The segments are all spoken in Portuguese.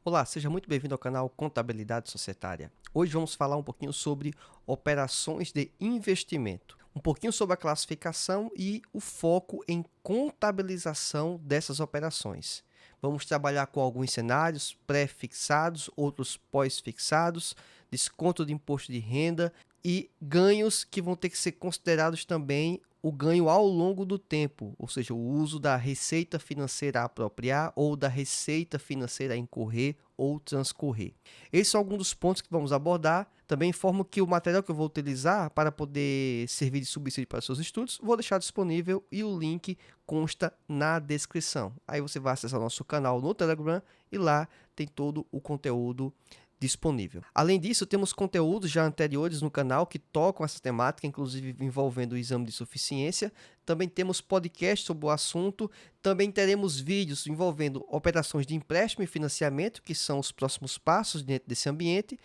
Olá, seja muito bem-vindo ao canal Contabilidade Societária. Hoje vamos falar um pouquinho sobre operações de investimento, um pouquinho sobre a classificação e o foco em contabilização dessas operações. Vamos trabalhar com alguns cenários pré-fixados, outros pós-fixados, desconto de imposto de renda e ganhos que vão ter que ser considerados também o ganho ao longo do tempo, ou seja, o uso da receita financeira a apropriar ou da receita financeira a incorrer ou transcorrer. Esses são alguns dos pontos que vamos abordar. Também informo que o material que eu vou utilizar para poder servir de subsídio para os seus estudos, vou deixar disponível e o link consta na descrição. Aí você vai acessar o nosso canal no Telegram e lá tem todo o conteúdo disponível. Além disso, temos conteúdos já anteriores no canal que tocam essa temática, inclusive envolvendo o exame de suficiência. Também temos podcasts sobre o assunto. Também teremos vídeos envolvendo operações de empréstimo e financiamento, que são os próximos passos dentro desse ambiente.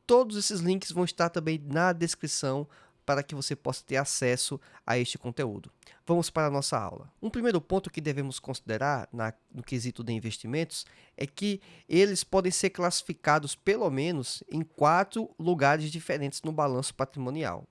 Todos esses links vão estar também na descrição para que você possa ter acesso a este conteúdo. Vamos para a nossa aula. Um primeiro ponto que devemos considerar no quesito de investimentos é que eles podem ser classificados pelo menos em 4 lugares diferentes no balanço patrimonial.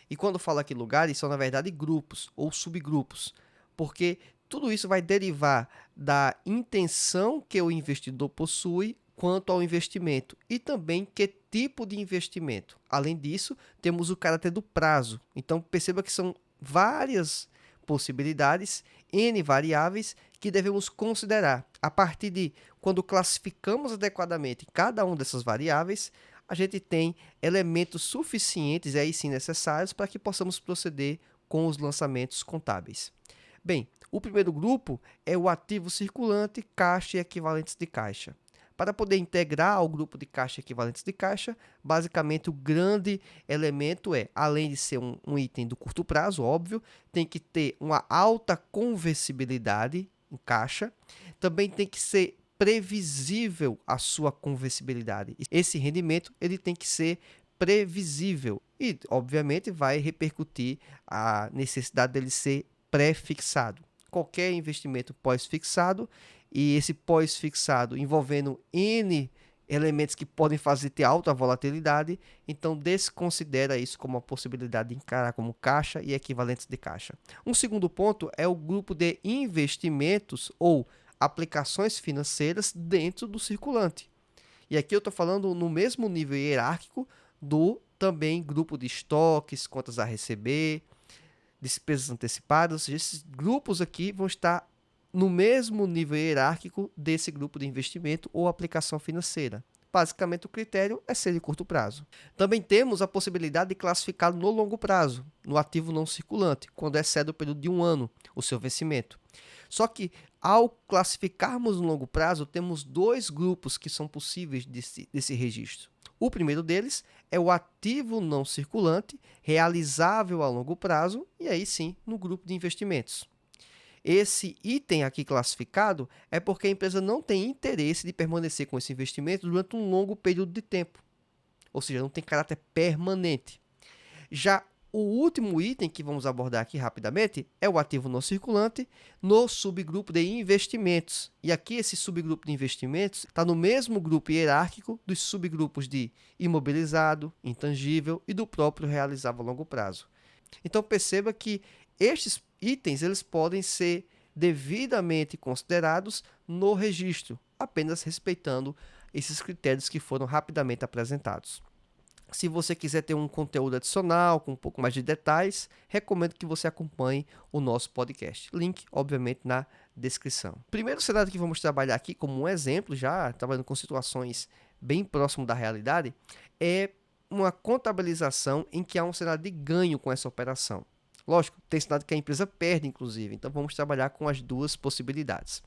E quando eu falo aqui lugares, são na verdade grupos ou subgrupos, porque tudo isso vai derivar da intenção que o investidor possui quanto ao investimento e também que tipo de investimento. Além disso, temos o caráter do prazo. Então, perceba que são várias possibilidades, N variáveis, que devemos considerar. A partir de quando classificamos adequadamente cada uma dessas variáveis, a gente tem elementos suficientes e aí sim necessários para que possamos proceder com os lançamentos contábeis. Bem, o primeiro grupo é o ativo circulante, caixa e equivalentes de caixa. Para poder integrar ao grupo de caixa e equivalentes de caixa, basicamente o grande elemento é, além de ser um item do curto prazo, óbvio, tem que ter uma alta conversibilidade em caixa, também tem que ser previsível a sua conversibilidade. Esse rendimento ele tem que ser previsível e, obviamente, vai repercutir a necessidade dele ser pré-fixado. Qualquer investimento pós-fixado e esse pós-fixado envolvendo N elementos que podem fazer ter alta volatilidade, então desconsidera isso como uma possibilidade de encarar como caixa e equivalentes de caixa. Um segundo ponto é o grupo de investimentos ou aplicações financeiras dentro do circulante. E aqui eu estou falando no mesmo nível hierárquico do também grupo de estoques, contas a receber, despesas antecipadas, ou seja, esses grupos aqui vão estar no mesmo nível hierárquico desse grupo de investimento ou aplicação financeira. Basicamente, o critério é ser de curto prazo. Também temos a possibilidade de classificar no longo prazo, no ativo não circulante, quando excede o período de 1 ano, o seu vencimento. Só que, ao classificarmos no longo prazo, temos 2 grupos que são possíveis desse registro. O primeiro deles é o ativo não circulante, realizável a longo prazo, e aí sim, no grupo de investimentos. Esse item aqui classificado é porque a empresa não tem interesse de permanecer com esse investimento durante um longo período de tempo, ou seja, não tem caráter permanente. Já o último item que vamos abordar aqui rapidamente é o ativo não circulante no subgrupo de investimentos. E aqui esse subgrupo de investimentos está no mesmo grupo hierárquico dos subgrupos de imobilizado, intangível e do próprio realizável a longo prazo. Então perceba que estes itens eles podem ser devidamente considerados no registro, apenas respeitando esses critérios que foram rapidamente apresentados. Se você quiser ter um conteúdo adicional, com um pouco mais de detalhes, recomendo que você acompanhe o nosso podcast. Link, obviamente, na descrição. O primeiro cenário que vamos trabalhar aqui, como um exemplo, já trabalhando com situações bem próximo da realidade, é uma contabilização em que há um cenário de ganho com essa operação. Lógico, tem cenário que a empresa perde, inclusive, então vamos trabalhar com as duas possibilidades.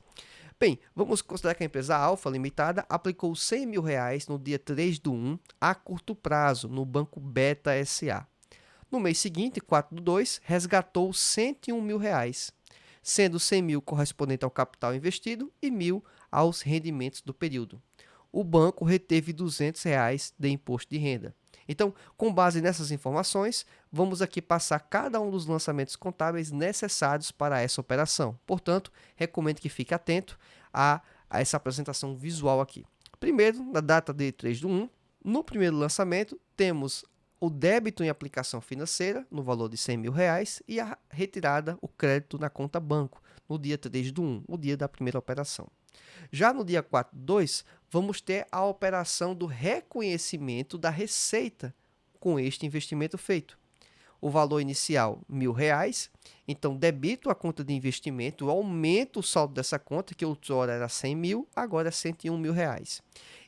Bem, vamos considerar que a empresa Alfa Limitada aplicou R$100 mil no dia 3/1 a curto prazo no Banco Beta SA. No mês seguinte, 4/2, resgatou R$101 mil, sendo 100 mil correspondente ao capital investido e 1.000 aos rendimentos do período. O banco reteve R$200 de imposto de renda. Então, com base nessas informações, vamos aqui passar cada um dos lançamentos contábeis necessários para essa operação. Portanto, recomendo que fique atento a essa apresentação visual aqui. Primeiro, na data de 3/1, no primeiro lançamento, temos o débito em aplicação financeira, no valor de R$ 100.000, e a retirada, o crédito na conta banco, no dia 3/1, o dia da primeira operação. Já no dia 4/2, vamos ter a operação do reconhecimento da receita com este investimento feito. O valor inicial, R$ 1.000, então debito a conta de investimento, aumento o saldo dessa conta, que outrora era 100 mil, agora é R$ 101.000.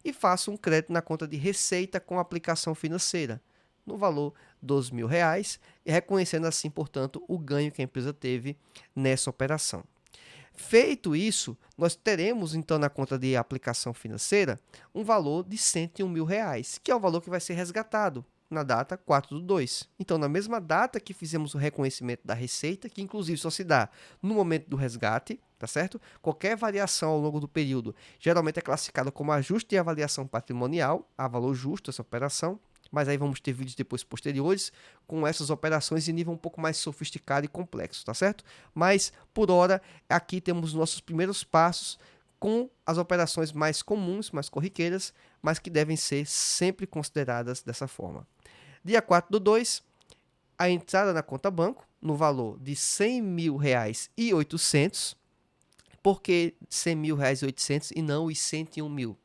E faço um crédito na conta de receita com aplicação financeira, no valor de R$ 12.000, e reconhecendo assim, portanto, o ganho que a empresa teve nessa operação. Feito isso, nós teremos então na conta de aplicação financeira um valor de R$ 101.000, que é o valor que vai ser resgatado na data 4/2. Então, na mesma data que fizemos o reconhecimento da receita, que inclusive só se dá no momento do resgate, tá certo? Qualquer variação ao longo do período geralmente é classificada como ajuste de avaliação patrimonial, a valor justo essa operação, mas aí vamos ter vídeos depois posteriores com essas operações em nível um pouco mais sofisticado e complexo, tá certo? Mas, por hora, aqui temos nossos primeiros passos com as operações mais comuns, mais corriqueiras, mas que devem ser sempre consideradas dessa forma. Dia 4/2, a entrada na conta banco, no valor de R$ 100.000,800. Por que R$ 100.000,800 e não os 101.000?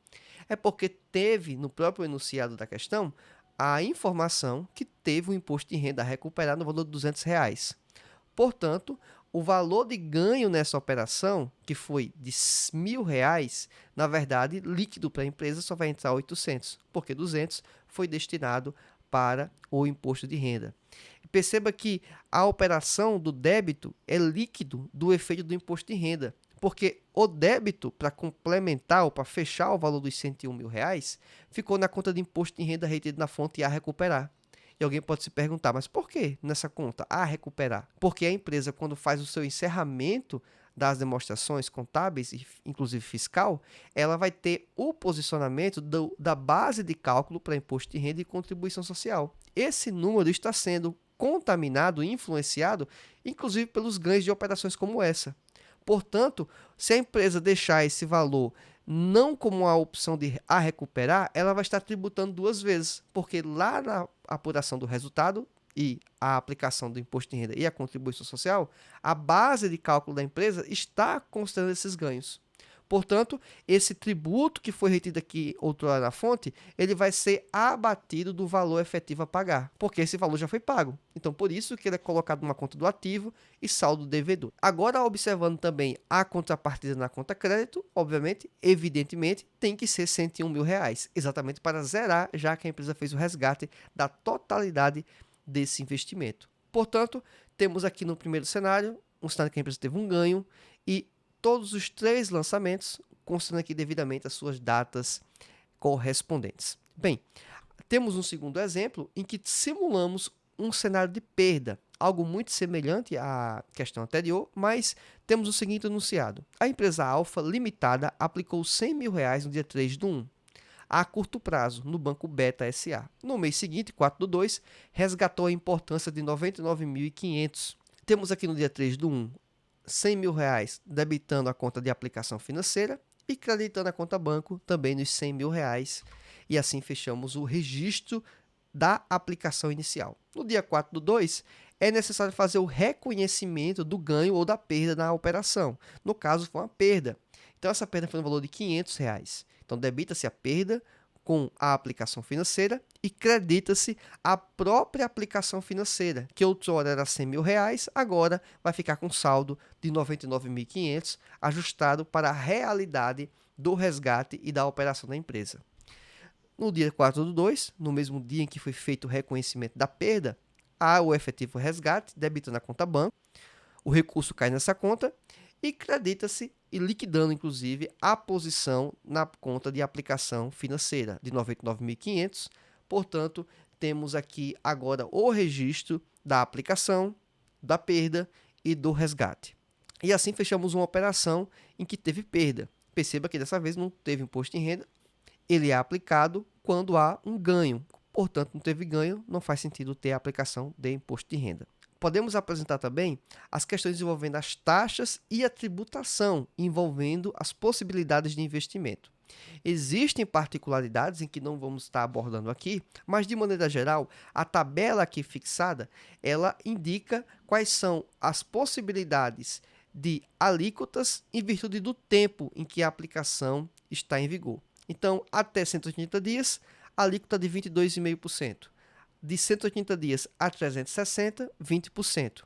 É porque teve, no próprio enunciado da questão, a informação que teve o imposto de renda a recuperar no valor de R$ 200. Portanto, o valor de ganho nessa operação, que foi de R$ 1.000, na verdade, líquido para a empresa só vai entrar 800, porque 200 foi destinado para o imposto de renda. Perceba que a operação do débito é líquido do efeito do imposto de renda, porque o débito, para complementar ou para fechar o valor dos R$ 101.000, ficou na conta de imposto de renda retido na fonte a recuperar. E alguém pode se perguntar, mas por que nessa conta a recuperar? Porque a empresa, quando faz o seu encerramento das demonstrações contábeis, inclusive fiscal, ela vai ter o posicionamento da base de cálculo para imposto de renda e contribuição social. Esse número está sendo contaminado e influenciado, inclusive pelos ganhos de operações como essa. Portanto, se a empresa deixar esse valor não como a opção de a recuperar, ela vai estar tributando duas vezes, porque lá na apuração do resultado e a aplicação do imposto de renda e a contribuição social, a base de cálculo da empresa está considerando esses ganhos. Portanto, esse tributo que foi retido aqui outrora na fonte, ele vai ser abatido do valor efetivo a pagar, porque esse valor já foi pago. Então, por isso que ele é colocado numa conta do ativo e saldo do devedor. Agora, observando também a contrapartida na conta crédito, obviamente, evidentemente, tem que ser R$ 101.000, exatamente para zerar, já que a empresa fez o resgate da totalidade desse investimento. Portanto, temos aqui no primeiro cenário, um cenário que a empresa teve um ganho e todos os 3 lançamentos, considerando aqui devidamente as suas datas correspondentes. Bem, temos um segundo exemplo em que simulamos um cenário de perda, algo muito semelhante à questão anterior, mas temos o seguinte enunciado. A empresa Alfa Limitada aplicou R$ 100.000 no dia 3/1, a curto prazo, no Banco Beta S.A. No mês seguinte, 4/2, resgatou a importância de R$ 99.500. Temos aqui no dia 3/1, R$ 100.000 debitando a conta de aplicação financeira e creditando a conta banco também nos R$ 100.000. E assim fechamos o registro da aplicação inicial. No dia 4/2, é necessário fazer o reconhecimento do ganho ou da perda na operação. No caso, foi uma perda. Então, essa perda foi no valor de R$ 500. Então, debita-se a perda com a aplicação financeira e credita-se a própria aplicação financeira, que outrora era R$ 100.000, agora vai ficar com saldo de R$ 99.500, ajustado para a realidade do resgate e da operação da empresa. No dia 4/2, no mesmo dia em que foi feito o reconhecimento da perda, há o efetivo resgate, debitando a conta banco, o recurso cai nessa conta e credita-se e liquidando, inclusive, a posição na conta de aplicação financeira de R$ 99.500. Portanto, temos aqui agora o registro da aplicação, da perda e do resgate. E assim fechamos uma operação em que teve perda. Perceba que dessa vez não teve imposto de renda, ele é aplicado quando há um ganho. Portanto, não teve ganho, não faz sentido ter a aplicação de imposto de renda. Podemos apresentar também as questões envolvendo as taxas e a tributação, envolvendo as possibilidades de investimento. Existem particularidades em que não vamos estar abordando aqui, mas de maneira geral, a tabela aqui fixada, ela indica quais são as possibilidades de alíquotas em virtude do tempo em que a aplicação está em vigor. Então, até 180 dias, alíquota de 22,5%. De 180 dias a 360, 20%.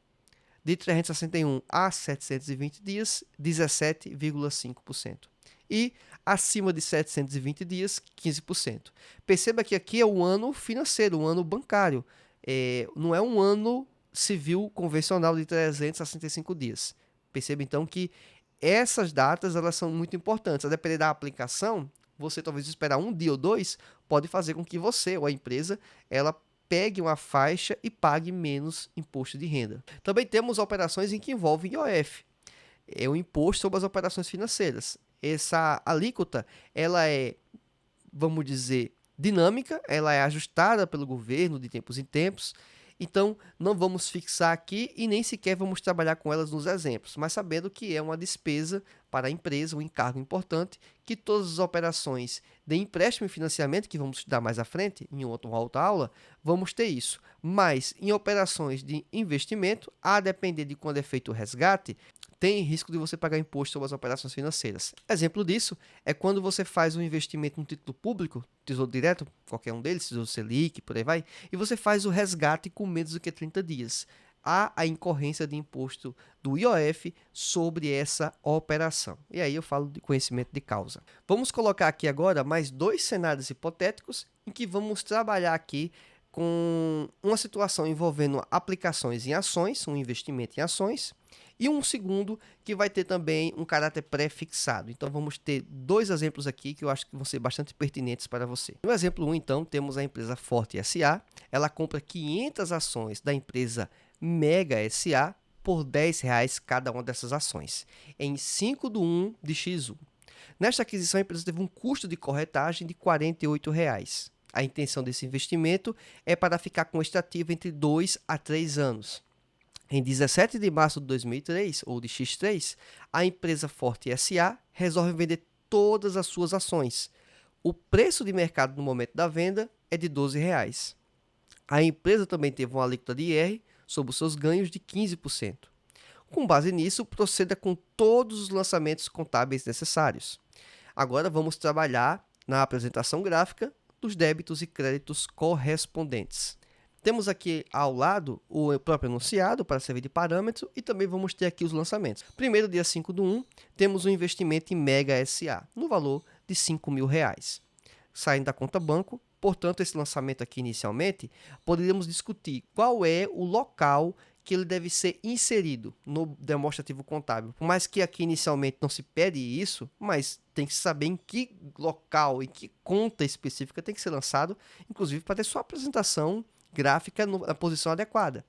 De 361 a 720 dias, 17,5%. E acima de 720 dias, 15%. Perceba que aqui é o ano financeiro, o ano bancário. Não é um ano civil convencional de 365 dias. Perceba, então, que essas datas elas são muito importantes. A depender da aplicação, você talvez esperar um dia ou dois, pode fazer com que você ou a empresa ela pegue uma faixa e pague menos imposto de renda. Também temos operações em que envolvem IOF, é o imposto sobre as operações financeiras. Essa alíquota, ela é, vamos dizer, dinâmica, ela é ajustada pelo governo de tempos em tempos. Então, não vamos fixar aqui e nem sequer vamos trabalhar com elas nos exemplos, mas sabendo que é uma despesa para a empresa, um encargo importante, que todas as operações de empréstimo e financiamento, que vamos estudar mais à frente, em uma outra aula, vamos ter isso. Mas, em operações de investimento, a depender de quando é feito o resgate, tem risco de você pagar imposto sobre as operações financeiras. Exemplo disso é quando você faz um investimento no título público, Tesouro Direto, qualquer um deles, Tesouro Selic, por aí vai, e você faz o resgate com menos do que 30 dias. Há a incorrência de imposto do IOF sobre essa operação. E aí eu falo de conhecimento de causa. Vamos colocar aqui agora mais dois cenários hipotéticos em que vamos trabalhar aqui com uma situação envolvendo aplicações em ações, um investimento em ações, e um segundo que vai ter também um caráter pré-fixado. Então vamos ter dois exemplos aqui que eu acho que vão ser bastante pertinentes para você. No exemplo 1, então, temos a empresa Forte SA. Ela compra 500 ações da empresa Mega SA por R$10 cada uma dessas ações, em 5/1 de X1. Nesta aquisição, a empresa teve um custo de corretagem de R$48. A intenção desse investimento é para ficar com estimativa entre 2 a 3 anos. Em 17 de março de 2003, ou de X3, a empresa Forte SA resolve vender todas as suas ações. O preço de mercado no momento da venda é de R$12. A empresa também teve uma alíquota de IR sobre os seus ganhos de 15%. Com base nisso, proceda com todos os lançamentos contábeis necessários. Agora vamos trabalhar na apresentação gráfica dos débitos e créditos correspondentes. Temos aqui ao lado o próprio enunciado para servir de parâmetro e também vamos ter aqui os lançamentos. Primeiro, dia 5/1, temos um investimento em Mega SA, no valor de R$5.000. Saindo da conta banco, portanto, esse lançamento aqui inicialmente, poderíamos discutir qual é o local que ele deve ser inserido no demonstrativo contábil. Por mais que aqui inicialmente não se pede isso, mas tem que saber em que local, em que conta específica tem que ser lançado, inclusive para ter sua apresentação gráfica na posição adequada.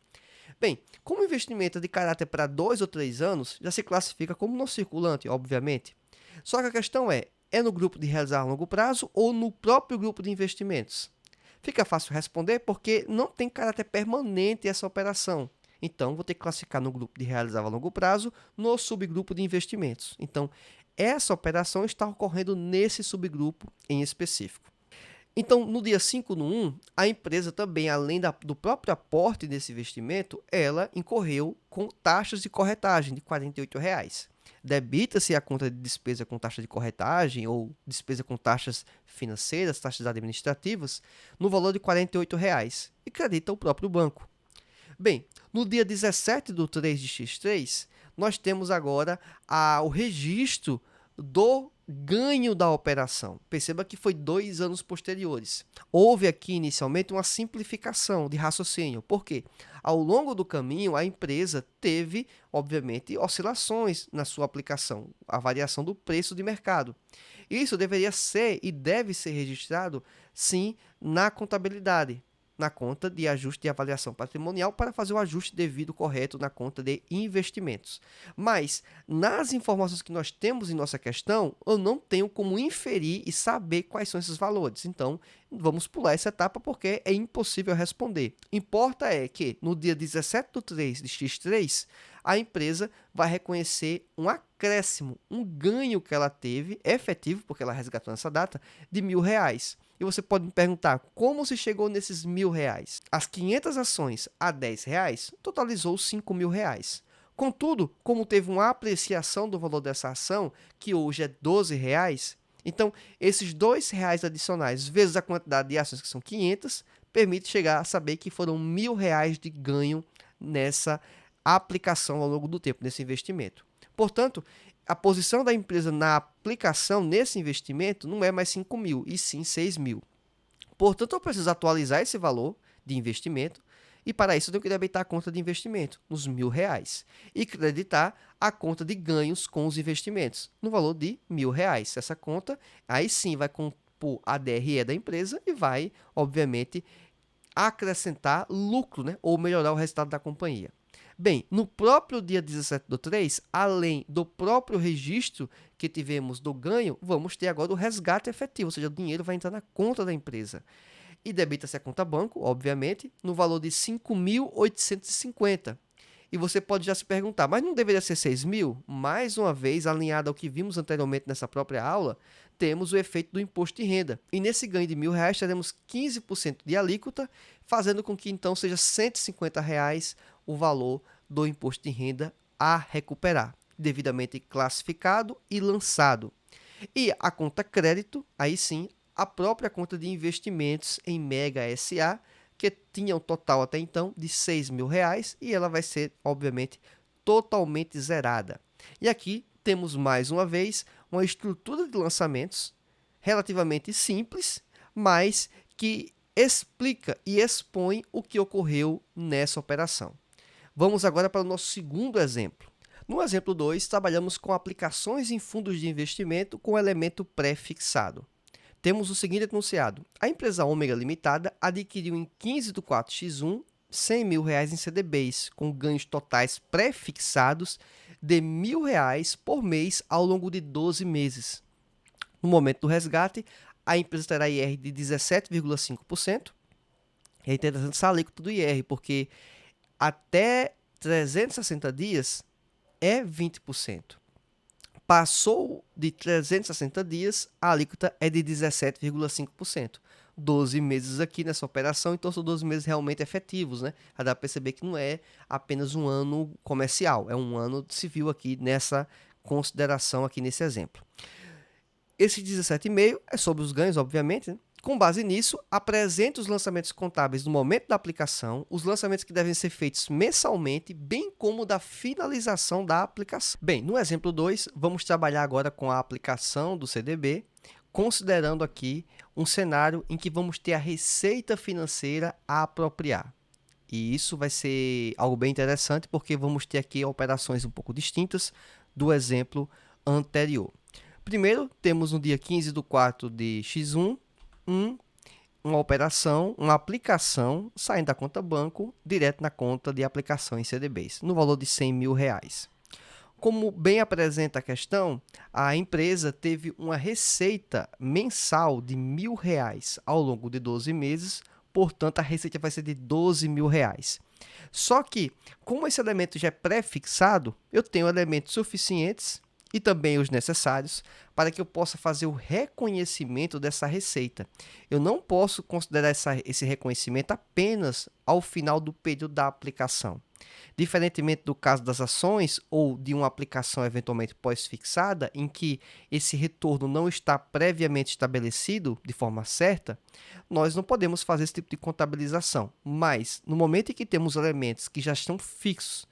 Bem, como o investimento é de caráter para 2 ou 3 anos, já se classifica como não circulante, obviamente. Só que a questão é no grupo de realizar a longo prazo ou no próprio grupo de investimentos? Fica fácil responder porque não tem caráter permanente essa operação. Então, vou ter que classificar no grupo de realizar a longo prazo, no subgrupo de investimentos. Então, essa operação está ocorrendo nesse subgrupo em específico. Então, no dia 5/1, a empresa também, além do próprio aporte desse investimento, ela incorreu com taxas de corretagem de R$48. Debita-se a conta de despesa com taxa de corretagem ou despesa com taxas financeiras, taxas administrativas, no valor de R$48 e credita o próprio banco. Bem, no dia 17/3 de X3, nós temos agora o registro do ganho da operação. Perceba que foi 2 anos posteriores. Houve aqui inicialmente uma simplificação de raciocínio. Por quê? Ao longo do caminho, a empresa teve, obviamente, oscilações na sua aplicação, a variação do preço de mercado. Isso deveria ser e deve ser registrado, sim, na contabilidade. na conta de ajuste de avaliação patrimonial para fazer o ajuste devido correto na conta de investimentos. Mas, nas informações que nós temos em nossa questão, eu não tenho como inferir e saber quais são esses valores. Então, vamos pular essa etapa porque é impossível responder. Importa é que, no dia 17/3 de X3, a empresa vai reconhecer um acréscimo, um ganho que ela teve, efetivo, porque ela resgatou nessa data, de R$ 1.000. E você pode me perguntar, como se chegou nesses R$ 1.000? As 500 ações a R$ 10 totalizou R$ 5.000. Contudo, como teve uma apreciação do valor dessa ação, que hoje é R$ 12, então esses R$ 2 adicionais vezes a quantidade de ações, que são 500, permite chegar a saber que foram R$ 1.000 de ganho nessa aplicação ao longo do tempo, nesse investimento. Portanto, a posição da empresa na aplicação nesse investimento não é mais 5.000, e sim 6.000. Portanto, eu preciso atualizar esse valor de investimento e para isso eu tenho que debitar a conta de investimento nos R$ 1.000 e creditar a conta de ganhos com os investimentos no valor de R$ 1.000. Essa conta aí sim vai compor a DRE da empresa e vai, obviamente, acrescentar lucro, né? Ou melhorar o resultado da companhia. Bem, no próprio dia 17/3, além do próprio registro que tivemos do ganho, vamos ter agora o resgate efetivo, ou seja, o dinheiro vai entrar na conta da empresa. E debita-se a conta banco, obviamente, no valor de 5.850. E você pode já se perguntar, mas não deveria ser 6.000? Mais uma vez, alinhado ao que vimos anteriormente nessa própria aula, temos o efeito do imposto de renda. E nesse ganho de R$ 1.000, teremos 15% de alíquota, fazendo com que então seja R$ 150 o valor do imposto de renda a recuperar, devidamente classificado e lançado. E a conta crédito, aí sim, a própria conta de investimentos em Mega SA, que tinha um total até então de R$ 6.000 e ela vai ser, obviamente, totalmente zerada. E aqui temos mais uma vez uma estrutura de lançamentos relativamente simples, mas que explica e expõe o que ocorreu nessa operação. Vamos agora para o nosso segundo exemplo. No exemplo 2, trabalhamos com aplicações em fundos de investimento com elemento pré-fixado. Temos o seguinte enunciado: a empresa Ômega Limitada adquiriu em 15/4x1 R$ 100.000 em CDBs, com ganhos totais pré-fixados de R$ 1.000 por mês ao longo de 12 meses. No momento do resgate, a empresa terá IR de 17,5%. É interessante essa alíquota do IR, porque até 360 dias é 20%. Passou de 360 dias, a alíquota é de 17,5%. 12 meses aqui nessa operação, então são 12 meses realmente efetivos, né? Já dá para perceber que não é apenas um ano comercial, é um ano civil aqui nessa consideração, aqui nesse exemplo. Esse 17,5 é sobre os ganhos, obviamente, né? Com base nisso, apresenta os lançamentos contábeis no momento da aplicação, os lançamentos que devem ser feitos mensalmente, bem como da finalização da aplicação. Bem, no exemplo 2, vamos trabalhar agora com a aplicação do CDB, considerando aqui um cenário em que vamos ter a receita financeira a apropriar. E isso vai ser algo bem interessante, porque vamos ter aqui operações um pouco distintas do exemplo anterior. Primeiro, temos no dia 15/4 de X1, uma operação, uma aplicação saindo da conta banco direto na conta de aplicação em CDBs, no valor de R$ 100.000. Como bem apresenta a questão, a empresa teve uma receita mensal de R$ 1.000 ao longo de 12 meses, portanto a receita vai ser de R$ 12.000. Só que, como esse elemento já é pré-fixado, eu tenho elementos suficientes e também os necessários para que eu possa fazer o reconhecimento dessa receita. Eu não posso considerar esse reconhecimento apenas ao final do período da aplicação. Diferentemente do caso das ações ou de uma aplicação eventualmente pós-fixada, em que esse retorno não está previamente estabelecido de forma certa, nós não podemos fazer esse tipo de contabilização. Mas, no momento em que temos elementos que já estão fixos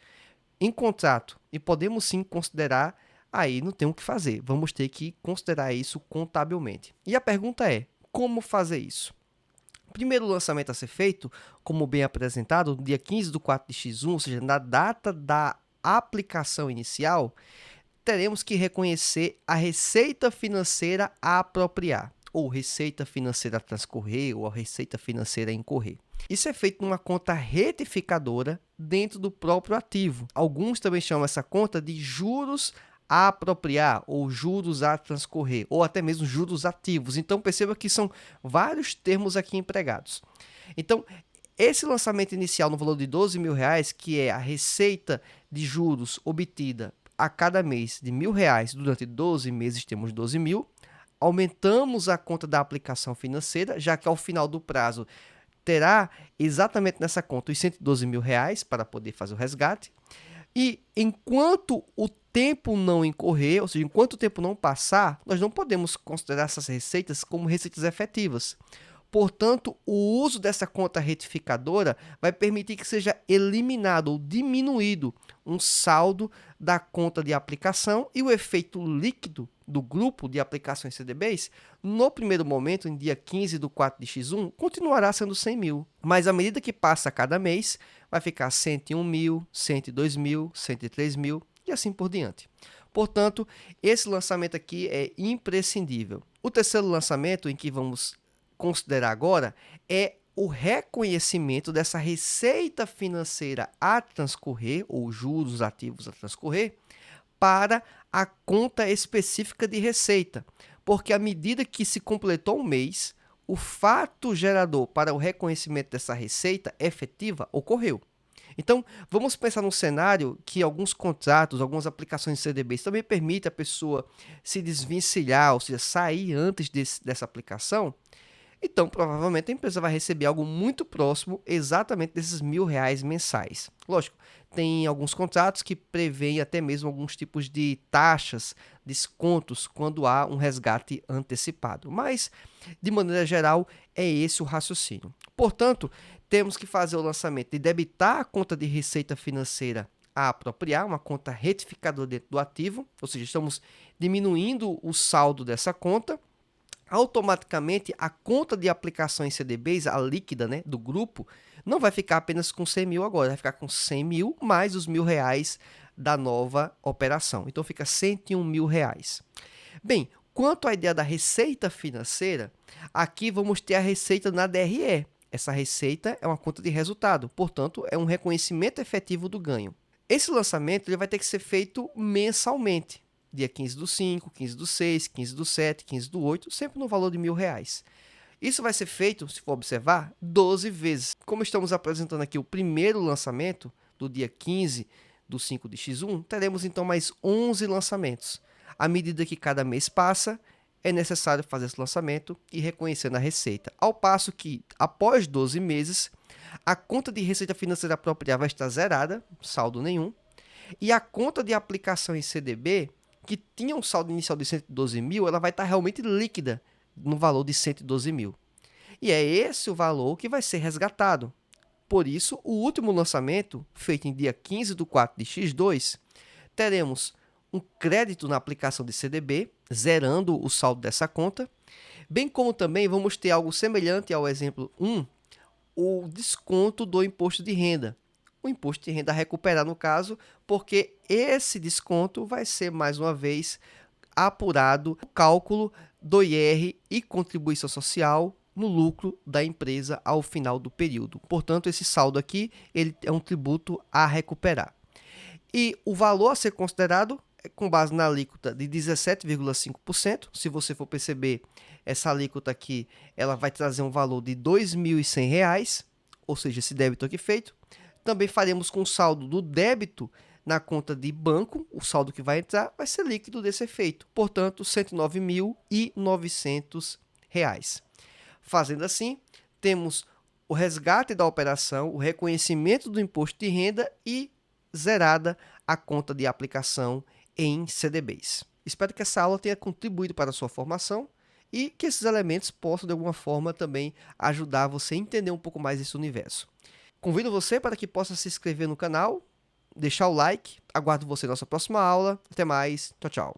em contrato e podemos sim considerar, aí não tem o que fazer, vamos ter que considerar isso contabilmente. E a pergunta é, como fazer isso? O primeiro lançamento a ser feito, como bem apresentado, no dia 15/4 de X1, ou seja, na data da aplicação inicial, teremos que reconhecer a receita financeira a apropriar. ou receita financeira a transcorrer, ou a receita financeira a incorrer. Isso é feito numa conta retificadora dentro do próprio ativo. Alguns também chamam essa conta de juros a apropriar, ou juros a transcorrer, ou até mesmo juros ativos. Então, perceba que são vários termos aqui empregados. Então, esse lançamento inicial no valor de R$ 12.000, que é a receita de juros obtida a cada mês de R$ 1.000, durante 12 meses temos 12 mil, aumentamos a conta da aplicação financeira, já que ao final do prazo terá exatamente nessa conta os R$ 112.000 para poder fazer o resgate. E enquanto o tempo não incorrer, ou seja, enquanto o tempo não passar, nós não podemos considerar essas receitas como receitas efetivas. Portanto, o uso dessa conta retificadora vai permitir que seja eliminado ou diminuído um saldo da conta de aplicação, e o efeito líquido do grupo de aplicações CDBs, no primeiro momento, em dia 15/4/X1, continuará sendo 100 mil. Mas à medida que passa cada mês, vai ficar 101 mil, 102 mil, 103 mil e assim por diante. Portanto, esse lançamento aqui é imprescindível. O terceiro lançamento em que vamos considerar agora é o reconhecimento dessa receita financeira a transcorrer, ou juros ativos a transcorrer, para a conta específica de receita. Porque à medida que se completou um mês, o fato gerador para o reconhecimento dessa receita efetiva ocorreu. Então, vamos pensar num cenário que alguns contratos, algumas aplicações de CDBs também permitem a pessoa se desvencilhar, ou seja, sair antes dessa aplicação. Então, provavelmente, a empresa vai receber algo muito próximo exatamente desses R$ 1.000 mensais. Lógico, tem alguns contratos que prevêem até mesmo alguns tipos de taxas, descontos, quando há um resgate antecipado. Mas, de maneira geral, é esse o raciocínio. Portanto, temos que fazer o lançamento de debitar a conta de receita financeira a apropriar, uma conta retificadora dentro do ativo, ou seja, estamos diminuindo o saldo dessa conta. Automaticamente, a conta de aplicações CDBs, a líquida, né, do grupo, não vai ficar apenas com 100 mil agora, vai ficar com 100 mil mais os R$ 1.000 da nova operação. Então, fica 101 mil reais. Bem, quanto à ideia da receita financeira, aqui vamos ter a receita na DRE. Essa receita é uma conta de resultado, portanto, é um reconhecimento efetivo do ganho. Esse lançamento ele vai ter que ser feito mensalmente. Dia 15/5, 15/6, 15/7, 15/8, sempre no valor de R$ 1.000. Isso vai ser feito, se for observar, 12 vezes. Como estamos apresentando aqui o primeiro lançamento, do dia 15/5/X1, teremos então mais 11 lançamentos. À medida que cada mês passa, é necessário fazer esse lançamento e reconhecer a receita. Ao passo que, após 12 meses, a conta de receita financeira apropriada vai estar zerada, saldo nenhum, e a conta de aplicação em CDB, que tinha um saldo inicial de 112 mil, ela vai estar realmente líquida no valor de 112 mil. E é esse o valor que vai ser resgatado. Por isso, o último lançamento, feito em dia 15/4/X2, teremos um crédito na aplicação de CDB, zerando o saldo dessa conta, bem como também vamos ter algo semelhante ao exemplo 1, o desconto do imposto de renda. O imposto de renda a recuperar no caso, porque esse desconto vai ser, mais uma vez, apurado no cálculo do IR e contribuição social no lucro da empresa ao final do período. Portanto, esse saldo aqui ele é um tributo a recuperar. E o valor a ser considerado é com base na alíquota de 17,5%. Se você for perceber, essa alíquota aqui ela vai trazer um valor de R$ 2.100, ou seja, esse débito aqui feito. Também faremos com o saldo do débito na conta de banco, o saldo que vai entrar vai ser líquido desse efeito, portanto, R$ 109.900. Fazendo assim, temos o resgate da operação, o reconhecimento do imposto de renda e zerada a conta de aplicação em CDBs. Espero que essa aula tenha contribuído para a sua formação e que esses elementos possam, de alguma forma, também ajudar você a entender um pouco mais esse universo. Convido você para que possa se inscrever no canal, deixar o like. Aguardo você na nossa próxima aula. Até mais. Tchau, tchau.